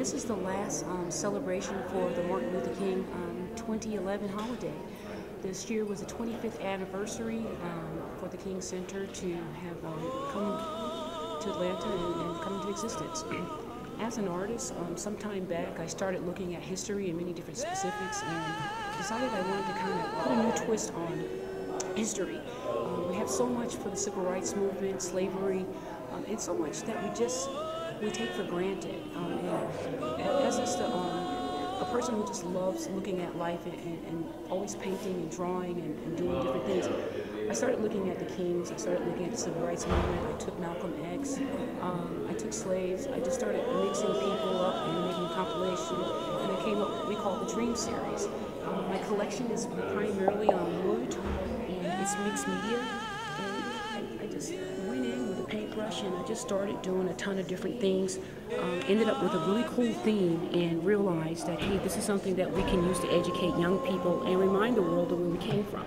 This is the last celebration for the Martin Luther King 2011 holiday. This year was the 25th anniversary for the King Center to have come to Atlanta and come into existence. As an artist, some time back, I started looking at history and many different specifics and decided I wanted to kind of put a new twist on history. We have so much for the civil rights movement, slavery, and so much that we take for granted. And as a person who just loves looking at life and always painting and drawing and doing different things, I started looking at the Kings. I started looking at the civil rights movement. I took Malcolm X. I took slaves. I just started mixing people up and making a compilation, and I came up with what we call the Dream Series. My collection is primarily on wood, and it's mixed media. And I just went in with a paintbrush and I just started doing a ton of different things. Ended up with a really cool theme and realized that, hey, this is something that we can use to educate young people and remind the world of where we came from.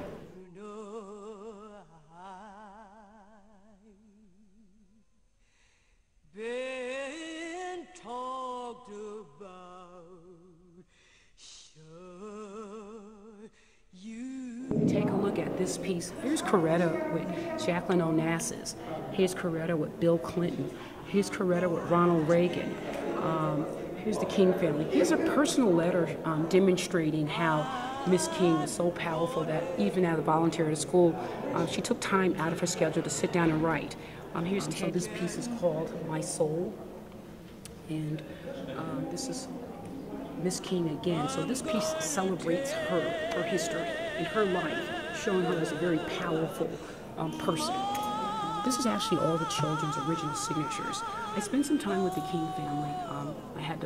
Been talked about, sure you. Take a look at this piece. Here's Coretta with Jacqueline Onassis. Here's Coretta with Bill Clinton. Here's Coretta with Ronald Reagan. Here's the King family. Here's a personal letter demonstrating how Miss King was so powerful that even as a volunteer at a school, she took time out of her schedule to sit down and write. So this piece is called My Soul, and this is Miss King again. So this piece celebrates her history and her life, showing her as a very powerful person. This is actually all the children's original signatures. I spent some time with the King family. I had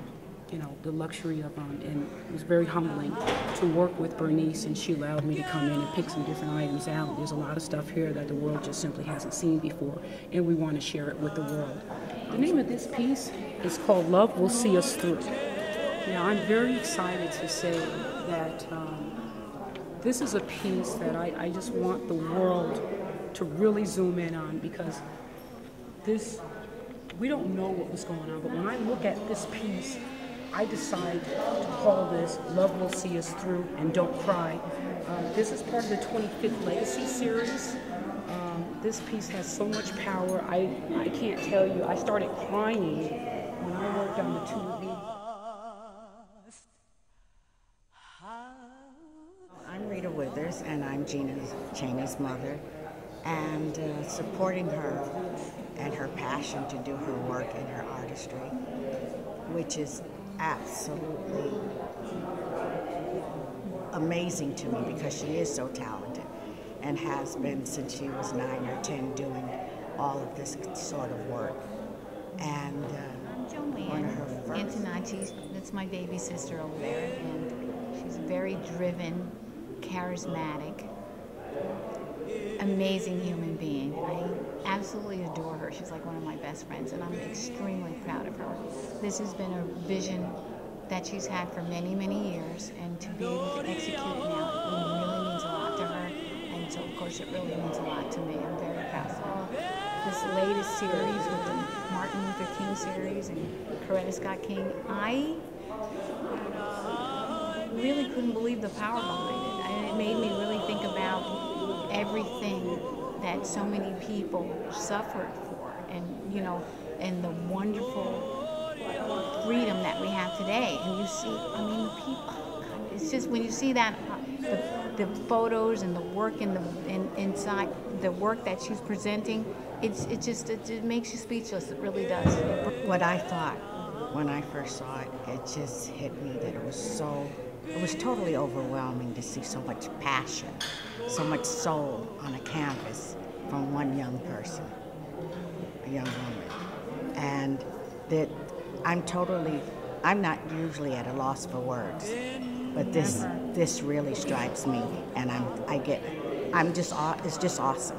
the luxury of, and it was very humbling to work with Bernice, and she allowed me to come in and pick some different items out. There's a lot of stuff here that the world just simply hasn't seen before, and we want to share it with the world. The name of this piece is called Love Will See Us Through. Now, I'm very excited to say that this is a piece that I just want the world to really zoom in on, because we don't know what was going on, but when I look at this piece, I decide to call this Love Will See Us Through and Don't Cry. This is part of the 25th Legacy series. This piece has so much power. I can't tell you. I started crying when I worked on the two of these. I'm Rita Withers, and I'm Gina Chaney's mother, and supporting her and her passion to do her work and her artistry, which is absolutely amazing to me because she is so talented and has been since she was 9 or 10 doing all of this sort of work. And I'm Joanne Antonacci. That's my baby sister over there, and she's very driven, charismatic, amazing human being. I absolutely adore her. She's like one of my best friends, and I'm extremely proud of her. This has been a vision that she's had for many, many years, and to be able to execute it now, it really means a lot to her, and so of course it really means a lot to me. I'm very proud of this latest series with the Martin Luther King series and Coretta Scott King. I really couldn't believe the power behind it. And it made me really think about everything that so many people suffered for, and and the wonderful freedom that we have today. And you see, the people, it's just when you see that, the photos and the work inside, the work that she's presenting, it makes you speechless. It really does. what I thought when I first saw it, it just hit me that it was totally overwhelming to see so much passion, so much soul on a canvas from one young person, a young woman. And that I'm not usually at a loss for words, but this really strikes me, and it's just awesome.